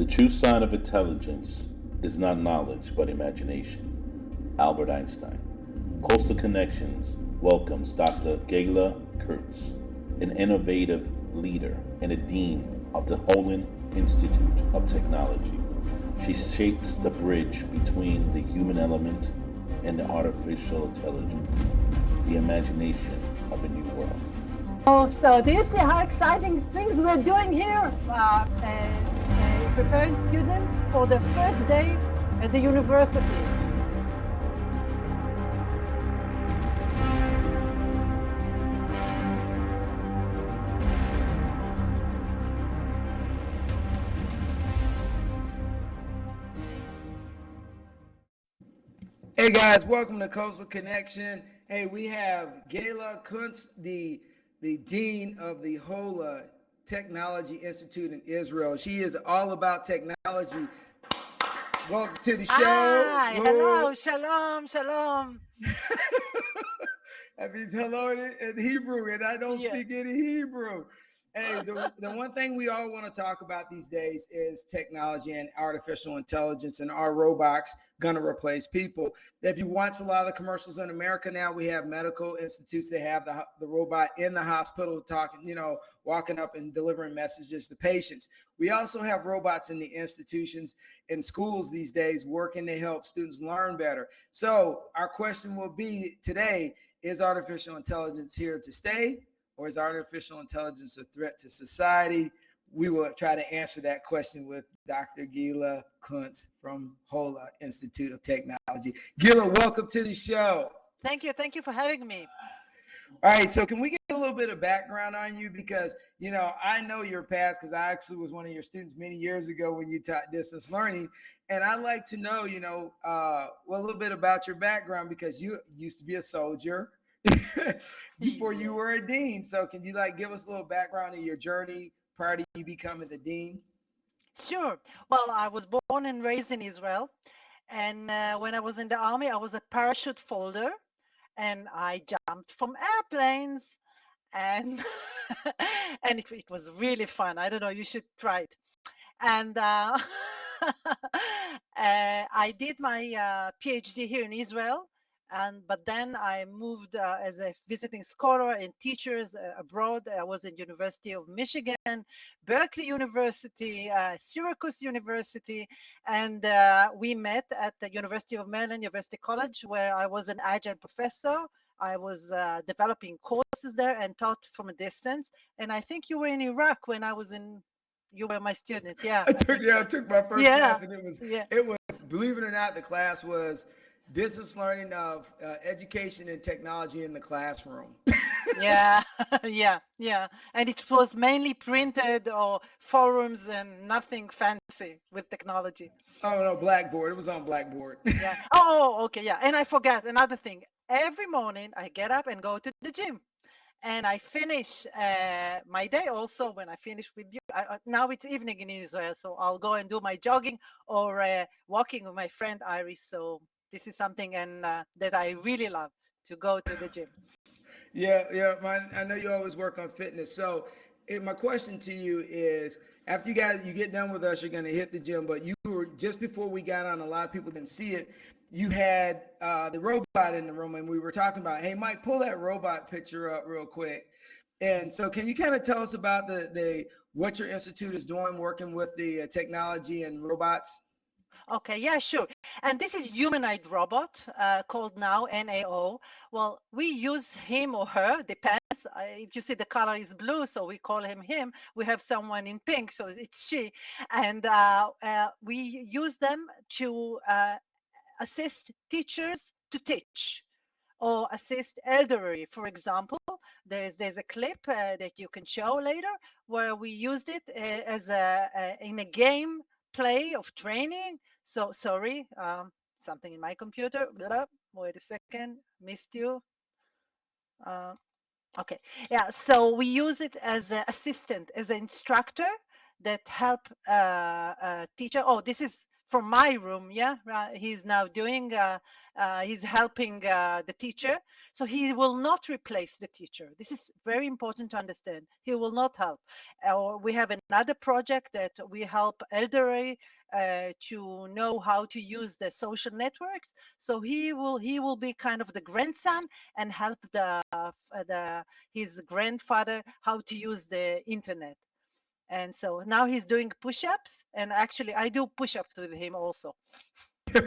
The true sign of intelligence is not knowledge, but imagination. Albert Einstein. Coastal Connections welcomes Dr. Gila Kurtz, an innovative leader and a dean of the Holon Institute of Technology. She shapes the bridge between the human element and the artificial intelligence, the imagination of a new world. Oh, so do you see how exciting things we're doing here? Preparing students for the first day at the university. Hey guys, welcome to Coastal Connection. Hey, we have Gila Kurtz, the dean of the Holon Technology Institute in Israel. She is all about technology. Welcome to the show. Hi, hello, shalom, shalom. That means hello in Hebrew, and I don't Yeah. speak any Hebrew. Hey, the one thing we all want to talk about these days is technology and artificial intelligence, and our robots going to replace people. If you watch a lot of the commercials in America now, we have medical institutes that have the robot in the hospital talking, walking up and delivering messages to patients. We also have robots in the institutions in schools these days working to help students learn better. So our question will be today, is artificial intelligence here to stay, or is artificial intelligence a threat to society? We will try to answer that question with Dr. Gila Kurtz from Holon Institute of Technology. Gila, welcome to the show. Thank you for having me. All right, so can we get a little bit of background on you? Because, I know your past because I actually was one of your students many years ago when you taught distance learning. And I'd like to know, a little bit about your background because you used to be a soldier before you were a dean. So can you give us a little background of your journey prior to you becoming the dean? Sure. Well, I was born and raised in Israel. And when I was in the army, I was a parachute folder and I jumped from airplanes and and it was really fun. I don't know, you should try it. And I did my PhD here in Israel, but then I moved as a visiting scholar and teachers abroad. I was in University of Michigan, Berkeley University, Syracuse University, and we met at the University of Maryland, University College, where I was an adjunct professor. I was developing courses there and taught from a distance. And I think you were in Iraq when I was in. You were my student, yeah. I took my first class, and it was, believe it or not, the class was distance learning of education and technology in the classroom. Yeah, yeah. And it was mainly printed or forums and nothing fancy with technology. Oh no, Blackboard. It was on Blackboard. Yeah. Oh, okay, yeah. And I forgot another thing. Every morning I get up and go to the gym. And I finish my day also when I finish with you. Now it's evening in Israel, so I'll go and do my jogging or walking with my friend Iris. So this is something that I really love, to go to the gym. Yeah. I know you always work on fitness. So my question to you is, after you get done with us, you're going to hit the gym. But you were, just before we got on, a lot of people didn't see it. You had the robot in the room, and we were talking about, hey, Mike, pull that robot picture up real quick. And so can you kind of tell us about the what your institute is doing, working with the technology and robots? Okay, yeah, sure. And this is humanoid robot called now NAO. Well, we use him or her, depends. If you see the color is blue, so we call him. We have someone in pink, so it's she. And we use them to assist teachers to teach or assist elderly. For example, there's a clip that you can show later where we used it as in a game play of training. So sorry, something in my computer. Wait a second, missed you. Uh, okay, yeah. So we use it as an assistant, as an instructor that help teacher. Oh, this is from my room. Yeah, right. He's now doing. He's helping the teacher, so he will not replace the teacher. This is very important to understand. He will not help. Or we have another project that we help elderly to know how to use the social networks. So he will be kind of the grandson and help the his grandfather how to use the internet. And so now he's doing push-ups, and actually I do push-ups with him also.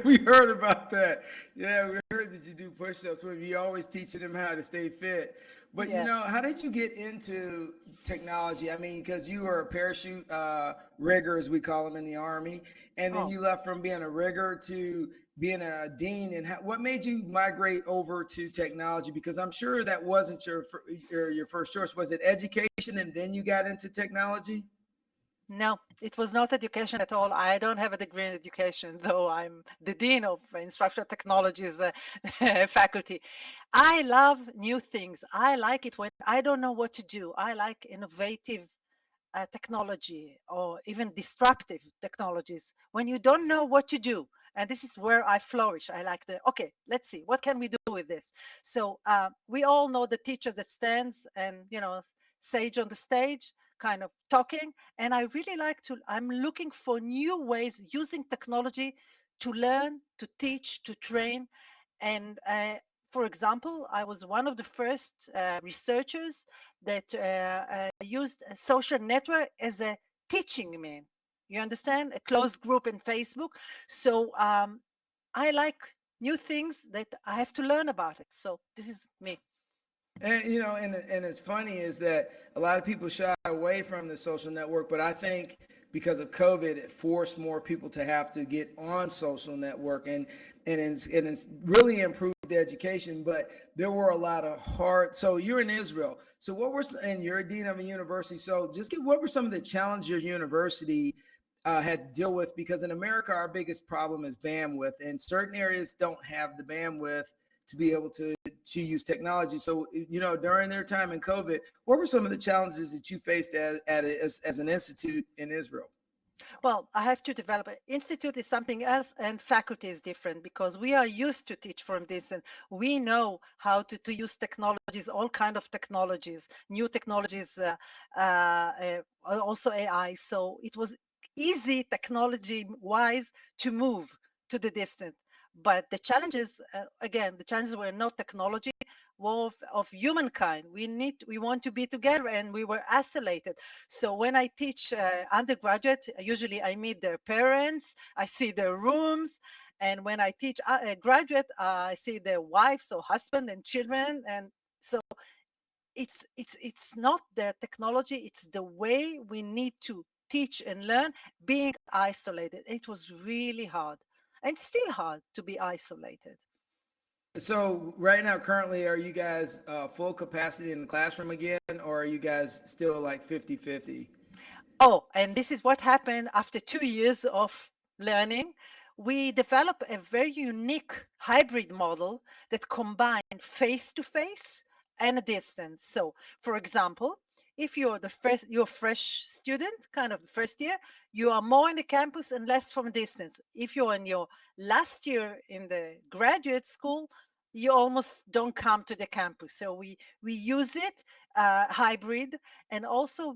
We heard about that. Yeah, we heard that you do push-ups with you always teaching them how to stay fit. But Yeah. how did you get into technology? I mean, because you were a parachute rigger, as we call them in the Army, and then Oh. you left from being a rigger to being a dean. And what made you migrate over to technology? Because I'm sure that wasn't your first choice. Was it education, and then you got into technology? No, it was not education at all. I don't have a degree in education, though I'm the dean of instructional technologies faculty. I love new things. I like it when I don't know what to do. I like innovative technology or even disruptive technologies when you don't know what to do. And this is where I flourish. I like okay, let's see, what can we do with this? So we all know the teacher that stands and, sage on the stage, kind of talking. And I really I'm looking for new ways using technology to learn, to teach, to train. And for example, I was one of the first researchers that used a social network as a teaching mean. You understand? A closed group in Facebook. So I like new things that I have to learn about it. So this is me. And and it's funny is that a lot of people shy away from the social network, but I think because of COVID, it forced more people to have to get on social network, and it's really improved the education. But there were a lot of hard. So you're in Israel. So and you're a dean of a university. So what were some of the challenges your university had to deal with? Because in America, our biggest problem is bandwidth, and certain areas don't have the bandwidth to be able to use technology. So, during their time in COVID, what were some of the challenges that you faced as an institute in Israel? Well, I have to develop it. Institute is something else, and faculty is different because we are used to teach from this, and we know how to use technologies, all kind of technologies, new technologies, also AI. So it was easy technology-wise to move to the distant. But the challenges, again, the challenges were not technology, were of humankind. We want to be together, and we were isolated. So when I teach undergraduate, usually I meet their parents, I see their rooms, and when I teach a graduate, I see their wives or husband and children. And so it's not the technology; it's the way we need to teach and learn. Being isolated, it was really hard, and still hard to be isolated. So right now, currently, are you guys full capacity in the classroom again, or are you guys still like 50-50? Oh, and this is what happened after 2 years of learning. We developed a very unique hybrid model that combined face to face and a distance. So, for example, if you're a fresh student, kind of first year, you are more in the campus and less from distance. If you're in your last year in the graduate school, you almost don't come to the campus. So we use it hybrid, and also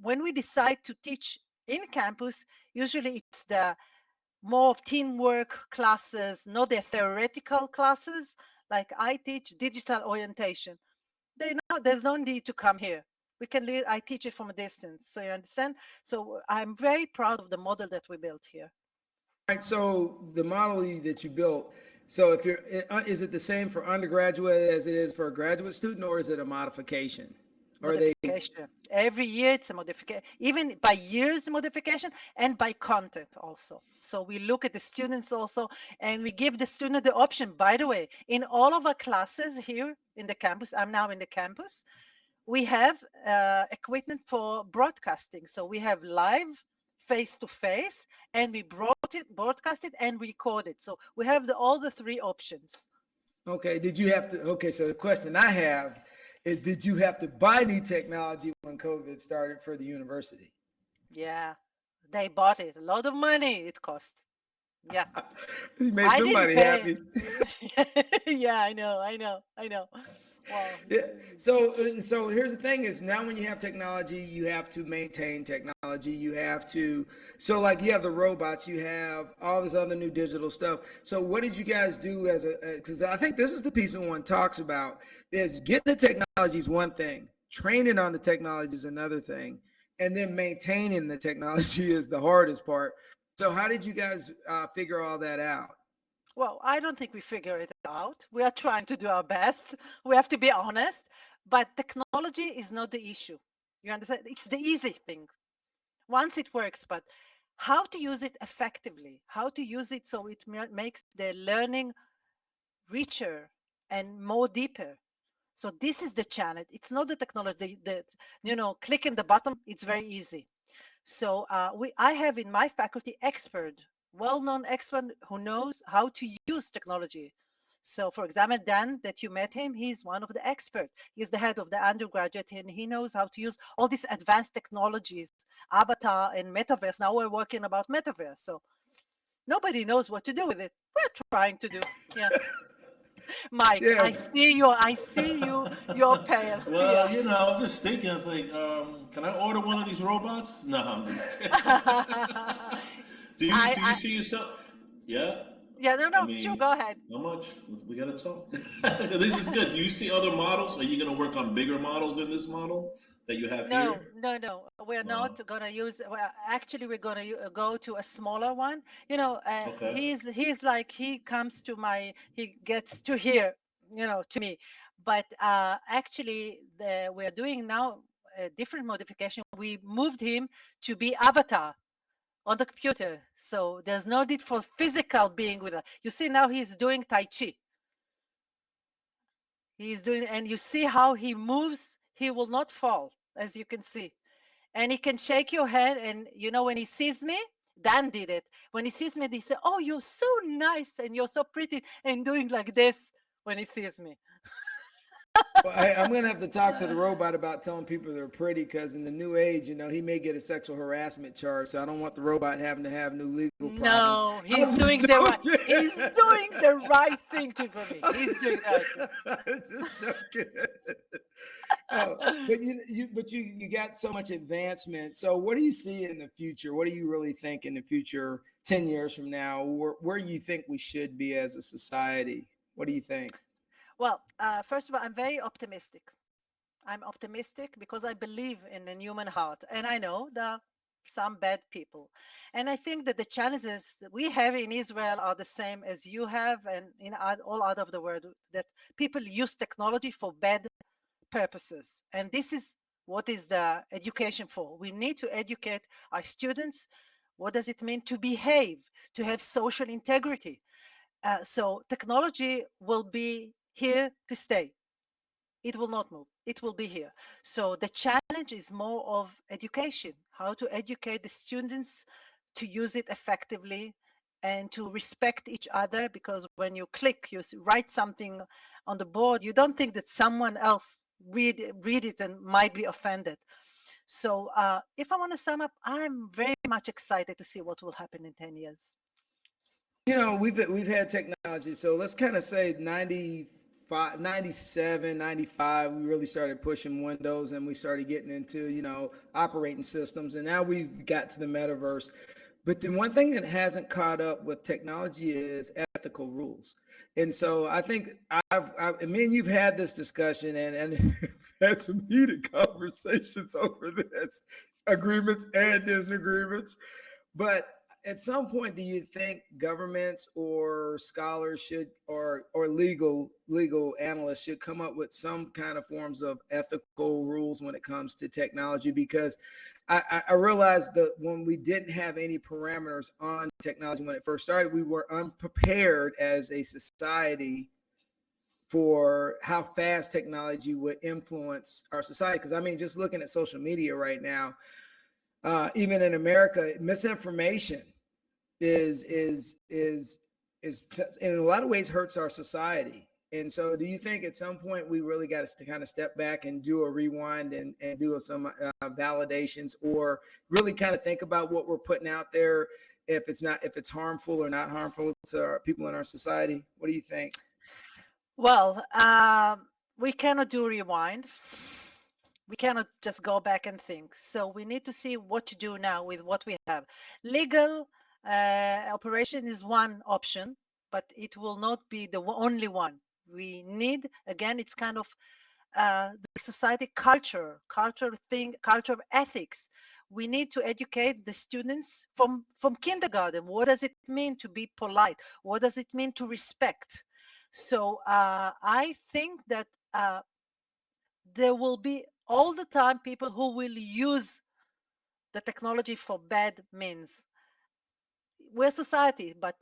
when we decide to teach in campus, usually it's the more of teamwork classes, not the theoretical classes. Like I teach digital orientation. There's no need to come here. I teach it from a distance. So you understand? So I'm very proud of the model that we built here. Right. So the model that you built. So is it the same for undergraduate as it is for a graduate student, or is it a modification? Or are they? Modification. Every year it's a modification, even by years modification and by content also. So we look at the students also, and we give the student the option. By the way, in all of our classes here in the campus, I'm now in the campus, we have equipment for broadcasting. So we have live face to face, and we broadcast it and record it. So we have all the three options. Okay. Did you have to? Okay. So the question I have is, did you have to buy new technology when COVID started for the university? Yeah, They bought it. A lot of money it cost. Yeah. You made I didn't somebody pay. happy. Yeah, I know. Well, Yeah. So here's the thing: is now when you have technology, you have to maintain technology. You have to. So like you have the robots, you have all this other new digital stuff. So what did you guys do as a? Because I think this is the piece that one talks about: is getting the technology is one thing, training on the technology is another thing, and then maintaining the technology is the hardest part. So how did you guys figure all that out? well, I don't think we figure it out. We are trying to do our best. We have to be honest, but technology is not the issue. You understand? It's the easy thing. Once it works, but how to use it effectively, how to use it so it makes the learning richer and more deeper. So this is the challenge. It's not the technology that, clicking the button, it's very easy. So I have in my faculty expert, well-known expert who knows how to use technology. So for example, Dan, that you met him, he's one of the experts. He's the head of the undergraduate and he knows how to use all these advanced technologies, avatar and metaverse. Now we're working about metaverse. So nobody knows what to do with it. We're trying to do. Yeah. Mike, Yeah. I see you, you're pale. Well, Yeah. I'm just thinking. I was like, can I order one of these robots? No, I'm just kidding. Do you I, see yourself? Yeah. yeah, no, I no, sure, mean, go ahead. how much? We gotta talk. This is good. Do you see other models? Are you gonna work on bigger models than this model that you have No, here? no, no. We're Wow. not gonna use. Well, actually, we're gonna go to a smaller one. Okay. He's like he comes to he gets to here, to me. But actually, we're doing now a different modification. We moved him to be avatar on the computer, so there's no need for physical being with us. You see, now he's doing Tai Chi. He's doing, and you see how he moves. He will not fall, as you can see. And he can shake your hand. And when he sees me, Dan did it. When he sees me, he said, "Oh, you're so nice and you're so pretty," and doing like this when he sees me. Well, I'm gonna have to talk to the robot about telling people they're pretty because in the new age, he may get a sexual harassment charge. So I don't want the robot having to have new legal problems. No, I he's was doing just the right. joking. He's doing the right thing for me. He's doing the right Just joking. Oh, but you got so much advancement. So what do you see in the future? What do you really think in the future, 10 years from now, where you think we should be as a society? What do you think? Well, first of all, I'm very optimistic. I'm optimistic because I believe in the human heart, and I know there are some bad people. And I think that the challenges that we have in Israel are the same as you have, and in all out of the world, that people use technology for bad purposes. And this is what is the education for. We need to educate our students. What does it mean to behave, to have social integrity? So technology will be here to stay. It will not move. It will be here. So the challenge is more of education, how to educate the students to use it effectively and to respect each other. Because when you click, write something on the board, you don't think that someone else read it and might be offended. So if I want to sum up, I'm very much excited to see what will happen in 10 years. We've had technology. So let's kind of say 95, 97, 95. We really started pushing Windows and we started getting into, operating systems. And now we've got to the metaverse. But the one thing that hasn't caught up with technology is ethical rules. And so I think me and you've had this discussion and had some heated conversations over this, agreements and disagreements. But at some point, do you think governments or scholars should, or legal analysts should come up with some kind of forms of ethical rules when it comes to technology? Because I realized that when we didn't have any parameters on technology when it first started, we were unprepared as a society for how fast technology would influence our society. Because I mean, just looking at social media right now, even in America, misinformation is in a lot of ways hurts our society. And so, do you think at some point we really got to kind of step back and do a rewind and do some validations, or really kind of think about what we're putting out there, if it's harmful or not harmful to our people in our society? What do you think? Well, we cannot do rewind. We cannot just go back and think. So we need to see what to do now with what we have. Legal operation is one option, but it will not be the only one. We need, again, it's kind of the society culture of ethics. We need to educate the students from kindergarten. What does it mean to be polite? What does it mean to respect? So I think that there will be all the time people who will use the technology for bad means. We're society, but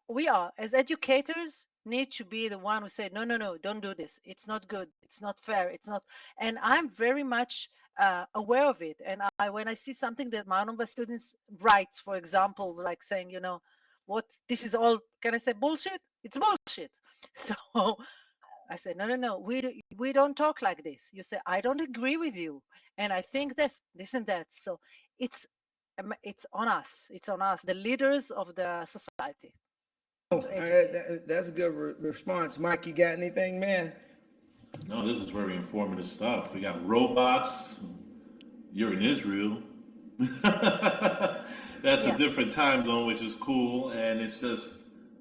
we are, as educators, need to be the one who say, no, no, no, don't do this. It's not good. It's not fair. It's not. And I'm very much aware of it. And when I see something that one of my students writes, for example, like saying, what, this is all, can I say bullshit? It's bullshit. So I said, no, no, no, we don't talk like this. You say, I don't agree with you. And I think this and that. So it's on us. It's on us, the leaders of the society. Oh, that's a good response. Mike, you got anything, man? No, this is very informative stuff. We got robots. You're in Israel. That's a Yeah. different time zone, which is cool. And it's just,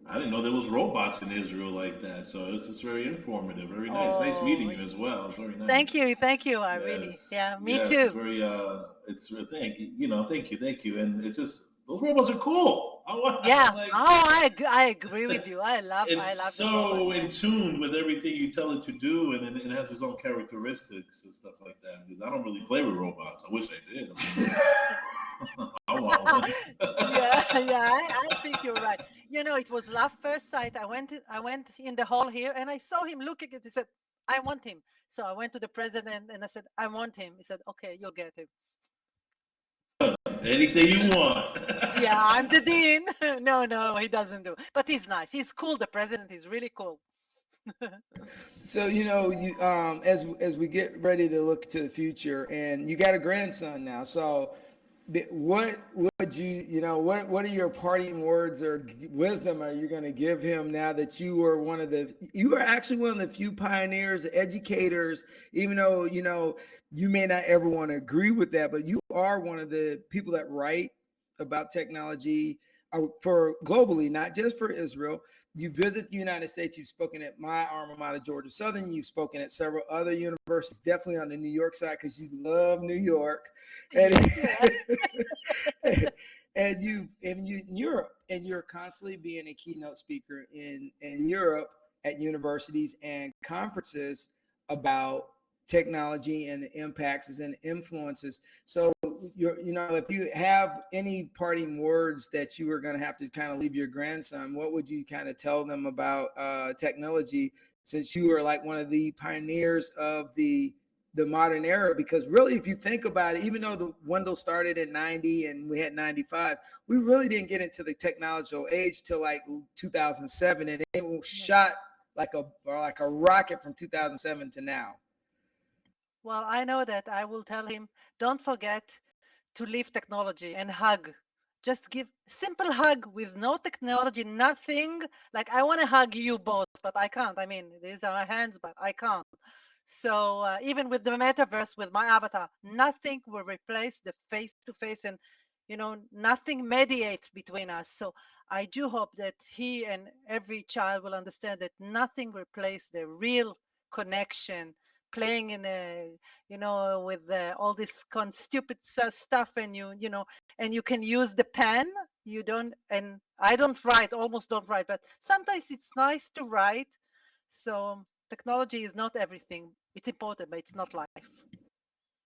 I didn't know there was robots in Israel like that. So this is very informative. Very nice. Nice Oh, meeting you as well. It's very nice. thank you. Thank you. I really, Yes, yeah, me yes, it's too. very thank you, and it just those robots are cool. I want Yeah. like Oh, I agree with you. I it's love the robot. so Yeah. in tune with everything you tell it to do, and it has its own characteristics and stuff like that. Because I don't really play with robots. I wish I did. I mean, I want one. Yeah, yeah, I think you're right. It was love first sight. I went in the hall here and I saw him looking at it. He said, I want him. So I went to the president and I said, I want him. He said, okay, you'll get him. Anything you want. Yeah, I'm the dean. No, no, he doesn't do. But he's nice. He's cool. The president is really cool. So as we get ready to look to the future, and you got a grandson now. So what would what are your parting words or wisdom are you going to give him now that you were actually one of the few pioneers, educators, even though you may not ever want to agree with that, but you are one of the people that write about technology for globally, not just for Israel. You visit the United States. You've spoken at my alma mater, Georgia Southern. You've spoken at several other universities, definitely on the New York side because you love New York, and Yeah. and you in Europe, and you're constantly being a keynote speaker in Europe at universities and conferences about technology and the impacts and influences. So if you have any parting words that you were going to have to kind of leave your grandson, what would you kind of tell them about technology, since you were like one of the pioneers of the modern era? Because really, if you think about it, even though the Windows started in 90 and we had 95, we really didn't get into the technological age till like 2007, and it shot like a rocket from 2007 to now. Well, I know that I will tell him, don't forget to leave technology and hug. Just give simple hug with no technology, nothing. Like I want to hug you both, but I can't. I mean, these are my hands, but I can't. So even with the metaverse, with my avatar, nothing will replace the face to face, and nothing mediates between us. So I do hope that he and every child will understand that nothing replaces the real connection, playing in a with all this stupid stuff, and and you can use the pen. You don't, and I don't write, almost don't write, but sometimes it's nice to write. So technology is not everything. It's important, but it's not life.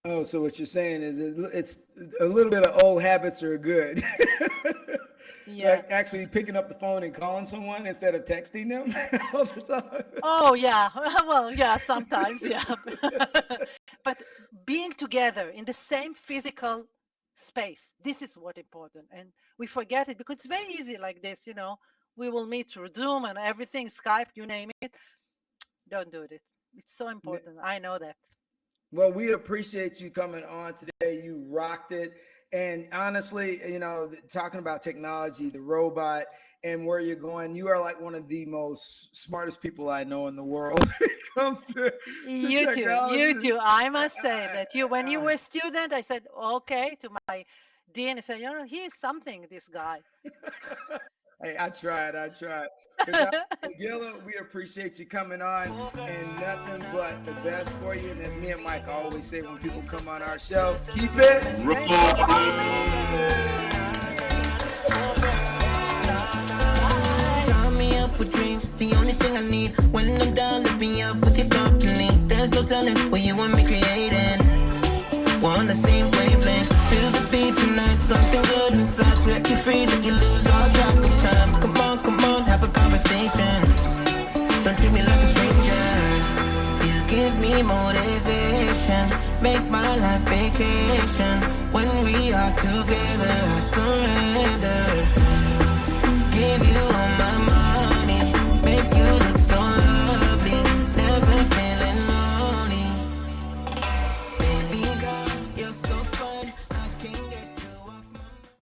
Oh, so what you're saying is it's a little bit of old habits are good. Yeah. Like actually picking up the phone and calling someone instead of texting them all the time. Oh, yeah. Well, yeah, sometimes, yeah. But being together in the same physical space, this is what important. And we forget it because it's very easy like this, we will meet through Zoom and everything, Skype, you name it. Don't do it. It's so important. I know that. Well, we appreciate you coming on today. You rocked it. And honestly, talking about technology, the robot, and where you're going, you are like one of the most smartest people I know in the world when it comes to You too. technology. You too. I must say that when you were a student, I said, okay, to my dean, I said, he is something, this guy. Hey, I tried. But Gila, we appreciate you coming on, and nothing but the best for you. And as me and Mike always say when people come on our show, keep it Fill me up with dreams, the only thing I need. When I'm down, lift me up with your company. There's no telling what you want me creating. We're on the same wavelength. Feel the beat tonight, something good inside. Set you free, let you lose all track of time. Come on, have a conversation. Don't treat me like a stranger. You give me motivation, make my life vacation. When we are together, I surrender. Give you